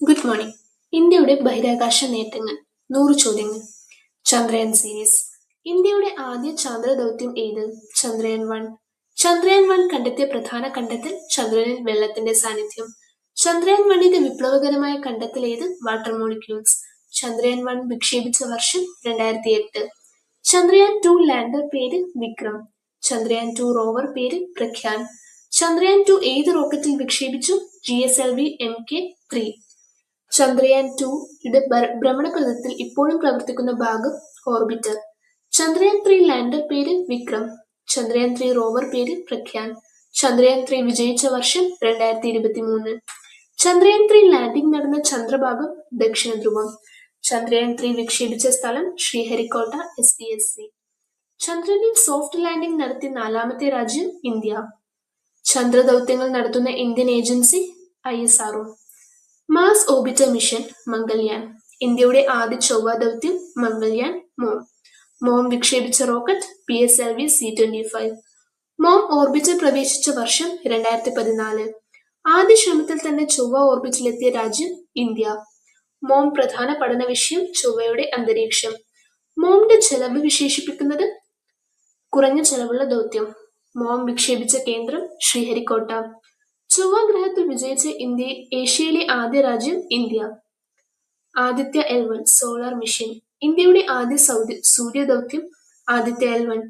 Good morning. ഇന്ത്യയുടെ ബഹിരാകാശ നേട്ടങ്ങൾ 100 ചോദ്യങ്ങൾ. ചന്ദ്രയാൻ സീരീസ്. ഇന്ത്യയുടെ ആദ്യ ചാന്ദ്ര ദൗത്യം ഏത്? ചന്ദ്രയാൻ 1. ചന്ദ്രയാൻ 1 കണ്ടെത്തിയ പ്രധാന കണ്ടെത്തൽ ചന്ദ്രനിൽ വെള്ളത്തിന്റെ സാന്നിധ്യം. ചന്ദ്രയാൻ 1ന്റെ വിപ്ലവകരമായ കണ്ടെത്തൽ ഏത്? Water molecules. ചന്ദ്രയാൻ 1 വിക്ഷേപിച്ച വർഷം 2008. ചന്ദ്രയാൻ 2 ലാൻഡർ പേര് വിക്രം. ചന്ദ്രയാൻ 2 റോവർ പേര് പ്രഖ്യാൻ. ചന്ദ്രയാൻ 2 ഏത് റോക്കറ്റിൽ വിക്ഷേപിച്ചു? GSLV Mk 3. ചന്ദ്രയാൻ 2യുടെ ഭ്രമണപഥത്തിൽ ഇപ്പോഴും പ്രവർത്തിക്കുന്ന ഭാഗം ഓർബിറ്റർ. ചന്ദ്രയാൻ 3 ലാൻഡർ പേര് വിക്രം. ചന്ദ്രയാൻ 3 റോവർ പേര് പ്രഖ്യാൻ. ചന്ദ്രയാൻ 3 വിജയിച്ച വർഷം 2023. ചന്ദ്രയാൻ 3 ലാൻഡിംഗ് നടന്ന ചന്ദ്രഭാഗം ദക്ഷിണ ധ്രുവം. ചന്ദ്രയാൻ 3 വിക്ഷേപിച്ച സ്ഥലം ശ്രീഹരിക്കോട്ട SDSC. ചന്ദ്രനിൽ സോഫ്റ്റ് ലാൻഡിംഗ് നടത്തിയ 4ാമത്തെ രാജ്യം ഇന്ത്യ. ചന്ദ്രദൗത്യങ്ങൾ നടത്തുന്ന Indian agency ISRO. Mars orbiter mission Mangalyaan. ഇന്ത്യയുടെ ആദ്യ ചൊവ്വ ദൗത്യം മംഗൾയാൻ മോം. മോം വിക്ഷേപിച്ച rocket PSLV C-25. MOM orbiter പ്രവേശിച്ച വർഷം 2014. ആദ്യ ശ്രമത്തിൽ തന്നെ ചൊവ്വ ഓർബിറ്റിലെത്തിയ രാജ്യം ഇന്ത്യ. മോം പ്രധാന പഠന വിഷയം ചൊവ്വയുടെ അന്തരീക്ഷം. മോമിന്റെ ചെലവ് വിശേഷിപ്പിക്കുന്നത് കുറഞ്ഞ ചെലവുള്ള ദൗത്യം. മോം വിക്ഷേപിച്ച കേന്ദ്രം ശ്രീഹരിക്കോട്ട. ചൊവ്വ ഗ്രഹത്തിൽ വിജയിച്ച ഏഷ്യയിലെ ആദ്യ രാജ്യം India. Aditya L1 solar mission. ഇന്ത്യയുടെ ആദ്യ സൂര്യ ദൗത്യം ആദിത്യ L1.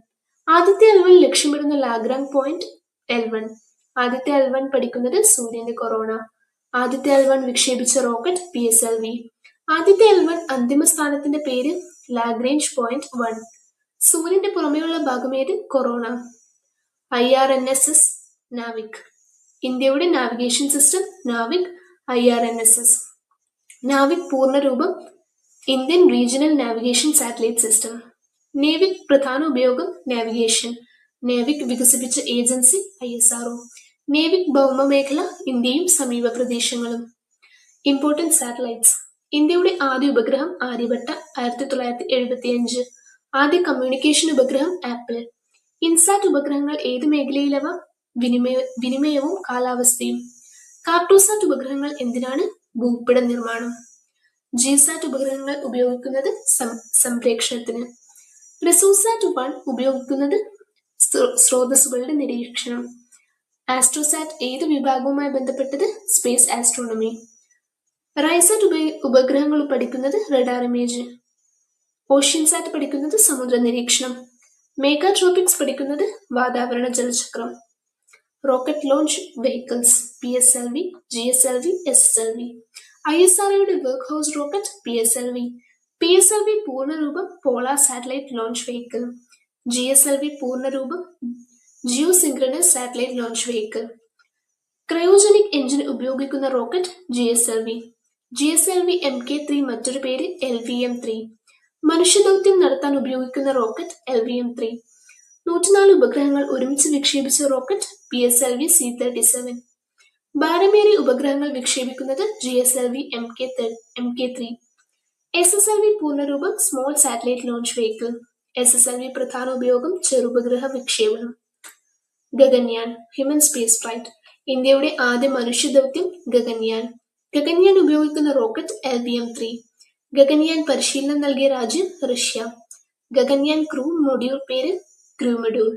ആദിത്യ L1 ലക്ഷ്യമിടുന്ന ലാഗ്രാങ് പോയിന്റ് L1. ആദിത്യ L1 പഠിക്കുന്നത് സൂര്യന്റെ കൊറോണ. ആദിത്യ L1 വിക്ഷേപിച്ച റോക്കറ്റ് PSLV. ആദിത്യ L1 അന്തിമ സ്ഥാനത്തിന്റെ പേര് ലാഗ്രേഞ്ച് പോയിന്റ് 1. സൂര്യന്റെ പുറമെയുള്ള ഭാഗമേത്? കൊറോണ. IRNSS നാവിക്. ഇന്ത്യയുടെ navigation system NavIC. IRNSS. NavIC പൂർണ്ണരൂപം Indian regional navigation satellite system. NavIC പ്രധാന ഉപയോഗം നാവിഗേഷൻ. നേവിക് വികസിപ്പിച്ച ഏജൻസി ISRO. നേവിക് ഭൗമമേഖല ഇന്ത്യയും സമീപ പ്രദേശങ്ങളും. Important satellites. ഇന്ത്യയുടെ ആദ്യ ഉപഗ്രഹം ആര്യഭട്ട 1975. ആദ്യ കമ്മ്യൂണിക്കേഷൻ ഉപഗ്രഹം ആപ്പിൾ. ഇൻസാറ്റ് ഉപഗ്രഹങ്ങൾ ഏത് മേഖലയിലവ? വിനിമയവും കാലാവസ്ഥയും. കാർട്ടോസാറ്റ് ഉപഗ്രഹങ്ങൾ എന്തിനാണ്? ഭൂപട നിർമ്മാണം. GSAT ഉപഗ്രഹങ്ങൾ ഉപയോഗിക്കുന്നത് സംപ്രേക്ഷണത്തിന്. റിസോസാറ്റ് 1 ഉപയോഗിക്കുന്നത് സ്രോതസ്സുകളുടെ നിരീക്ഷണം. ആസ്ട്രോസാറ്റ് ഏത് വിഭാഗവുമായി ബന്ധപ്പെട്ടത്? Space astronomy. റൈസാറ്റ് ഉപഗ്രഹങ്ങൾ പഠിക്കുന്നത് റഡാർ ഇമേജ്. ഓഷ്യൻസാറ്റ് പഠിക്കുന്നത് സമുദ്ര നിരീക്ഷണം. മെഗാട്രോപിക്സ് പഠിക്കുന്നത് വാതാവരണ ജലചക്രം. Rocket launch vehicles PSLV, GSLV, SSLV. ISROയുടെ workhorse rocket PSLV. PSLV പൂർണ്ണരൂപം polar satellite launch vehicle. GSLV പൂർണ്ണരൂപം geosynchronous satellite launch vehicle. Cryogenic engine ഉപയോഗിക്കുന്ന റോക്കറ്റ് GSLV. GSLV Mk3 മറ്റൊരു പേര് LVM-3. മനുഷ്യദൗത്യം നടത്താൻ ഉപയോഗിക്കുന്ന റോക്കറ്റ് LVM-3. 104 ഉപഗ്രഹങ്ങൾ ഒരുമിച്ച് വിക്ഷേപിച്ച റോക്കറ്റ് PSLV C-37. ഭാരമേറിയ ഉപഗ്രഹങ്ങൾ വിക്ഷേപിക്കുന്നത് GSLV Mk3. SSLV പൂർണ്ണരൂപം small satellite launch vehicle. SSLV പ്രധാന ഉപയോഗം ചെറുപഗ്രഹ വിക്ഷേപണം. Gaganyaan human space flight. ഇന്ത്യയുടെ ആദ്യ മനുഷ്യദൗത്യം ഗഗൻയാൻ. ഗഗൻയാൻ ഉപയോഗിക്കുന്ന റോക്കറ്റ് LVM-3. ഗഗൻയാൻ പരിശീലനം നൽകിയ രാജ്യം റഷ്യ. ഗഗൻയാൻ ക്രൂ മൊഡ്യൂൾ പേര് ക്രൂ മൊഡ്യൂൾ.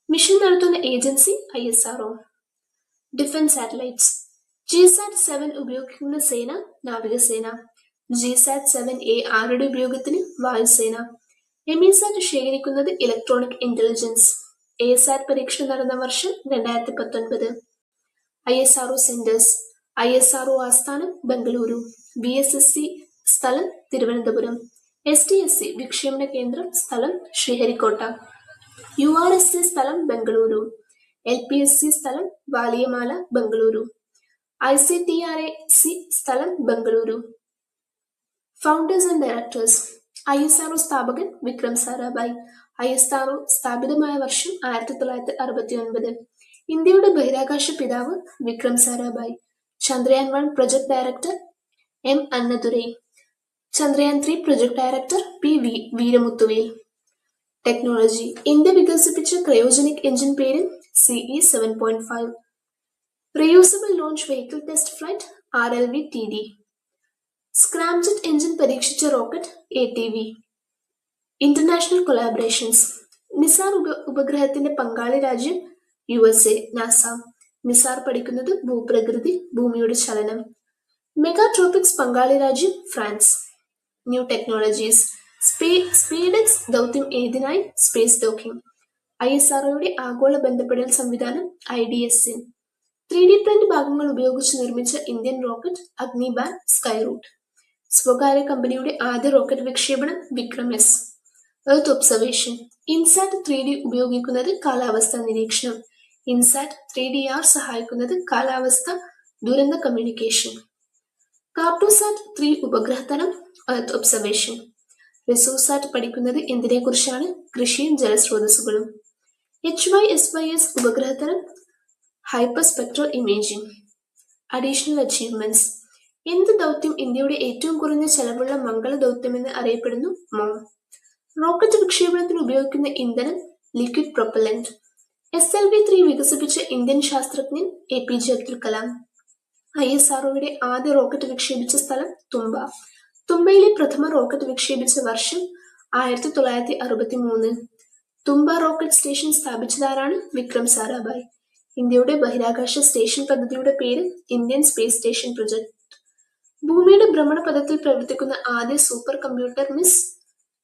മിഷൻ നടത്തുന്ന agency ISRO. Defence satellites. GSAT-7 ഉപയോഗിക്കുന്ന സേന നാവികസേന. GSAT-7A ആരുടെ ഉപയോഗത്തിന്? വായുസേന. എമിസാറ്റ് ശേഖരിക്കുന്നത് ഇലക്ട്രോണിക് ഇന്റലിജൻസ്. ASAT പരീക്ഷണം നടന്ന വർഷം 2019. ISRO centres. ISRO ആസ്ഥാനം ബംഗളൂരു. VSSC സ്ഥലം തിരുവനന്തപുരം. SDSC വിക്ഷേപണ കേന്ദ്രം സ്ഥലം ശ്രീഹരിക്കോട്ട. URSC സ്ഥലം ബംഗളൂരു. LPSC സ്ഥലം വാലിയമാല ബംഗളൂരു. ICTRAC സ്ഥലം Bengaluru. Founders and directors. ISRO സ്ഥാപകൻ വിക്രം സാരാഭായ്. ISRO സ്ഥാപിതമായ വർഷം 1969. ഇന്ത്യയുടെ ബഹിരാകാശ പിതാവ് Vikram Sarabhai. Chandrayaan 1 project director M Annadurai. Chandrayaan 3 project director P Veeramuthuvel. Technology. India വികസിപ്പിച്ച ക്രയോജനിക് എഞ്ചിൻ പേര് CE 7.5. Reusable launch vehicle test flight RLV-TD. Scramjet engine പരീക്ഷിച്ച rocket ATV. International collaborations. NISAR ഉപഗ്രഹത്തിന്റെ പങ്കാളി രാജ്യം USA, നാസ. നിസാർ പഠിക്കുന്നത് ഭൂപ്രകൃതി, ഭൂമിയുടെ ചലനം. മെഗാട്രോപിക്സ് പങ്കാളി രാജ്യം ഫ്രാൻസ്. New technologies. സ്പീഡെക്സ് ദൗത്യം ഏതിനായി? Space docking. ISROയുടെ ആഗോള ബന്ധപ്പെടൽ സംവിധാനം IDSN. 3D പ്രിന്റ് ഭാഗങ്ങൾ ഉപയോഗിച്ച് നിർമ്മിച്ച ഇന്ത്യൻ റോക്കറ്റ് അഗ്നിബാൻ സ്കൈറൂട്ട്. സ്വകാര്യ കമ്പനിയുടെ ആദ്യ റോക്കറ്റ് വിക്ഷേപണം വിക്രം-S. Earth observation. ഇൻസാറ്റ് 3D ഉപയോഗിക്കുന്നത് കാലാവസ്ഥാ നിരീക്ഷണം. ഇൻസാറ്റ് 3DR സഹായിക്കുന്നത് കാലാവസ്ഥ ദുരന്ത കമ്മ്യൂണിക്കേഷൻ. കാർട്ടോസാറ്റ് 3 ഉപഗ്രഹതലം എർത്ത് ഒബ്സർവേഷൻ. റിസോസാറ്റ് പഠിക്കുന്നത് എന്തിനെക്കുറിച്ചാണ്? കൃഷിയും ജലസ്രോതസ്സുകളും. HYSYS ഉപഗ്രഹതലം ഹൈപ്പർസ്പെക്ട്രൽ ഇമേജിംഗ്. Additional achievements. എന്ത് ദൗത്യം ഇന്ത്യയുടെ ഏറ്റവും കുറഞ്ഞ ചെലവുള്ള മംഗള ദൗത്യമെന്ന് അറിയപ്പെടുന്നു? MOM. റോക്കറ്റ് വിക്ഷേപണത്തിന് ഉപയോഗിക്കുന്ന ഇന്ധനം ലിക്വിഡ് പ്രൊപ്പല്ലന്റ്. SLV-3 വികസിപ്പിച്ച ഇന്ത്യൻ ശാസ്ത്രജ്ഞൻ APJ അബ്ദുൽ കലാം. ISROയുടെ ആദ്യ റോക്കറ്റ് വിക്ഷേപിച്ച സ്ഥലം തുമ്പ. തുമ്പയിലെ പ്രഥമ റോക്കറ്റ് വിക്ഷേപിച്ച വർഷം 1963. തുമ്പ റോക്കറ്റ് സ്റ്റേഷൻ സ്ഥാപിച്ചതാരാണ്? വിക്രം സാരാഭായ്. ഇന്ത്യയുടെ ബഹിരാകാശ സ്റ്റേഷൻ പദ്ധതിയുടെ പേര് ഇന്ത്യൻ സ്പേസ് സ്റ്റേഷൻ പ്രൊജക്ട്. ഭൂമിയുടെ ഭ്രമണപഥത്തിൽ പ്രവർത്തിക്കുന്ന ആദ്യ സൂപ്പർ കമ്പ്യൂട്ടർ മിസ്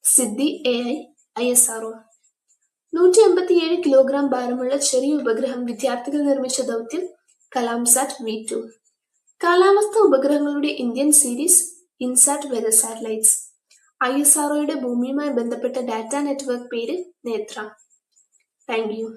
സിദ്ധി AI, ISRO. 157 കിലോഗ്രാം ഭാരമുള്ള ചെറിയ ഉപഗ്രഹം വിദ്യാർത്ഥികൾ നിർമ്മിച്ച ദൗത്യം കലാംസാറ്റ് V2. കാലാവസ്ഥാ ഉപഗ്രഹങ്ങളുടെ Indian series INSAT weather satellites. ISROയുടെ ഭൂമിയുമായി ബന്ധപ്പെട്ട ഡാറ്റ നെറ്റ്വർക്ക് പേര് നേത്ര. Thank U.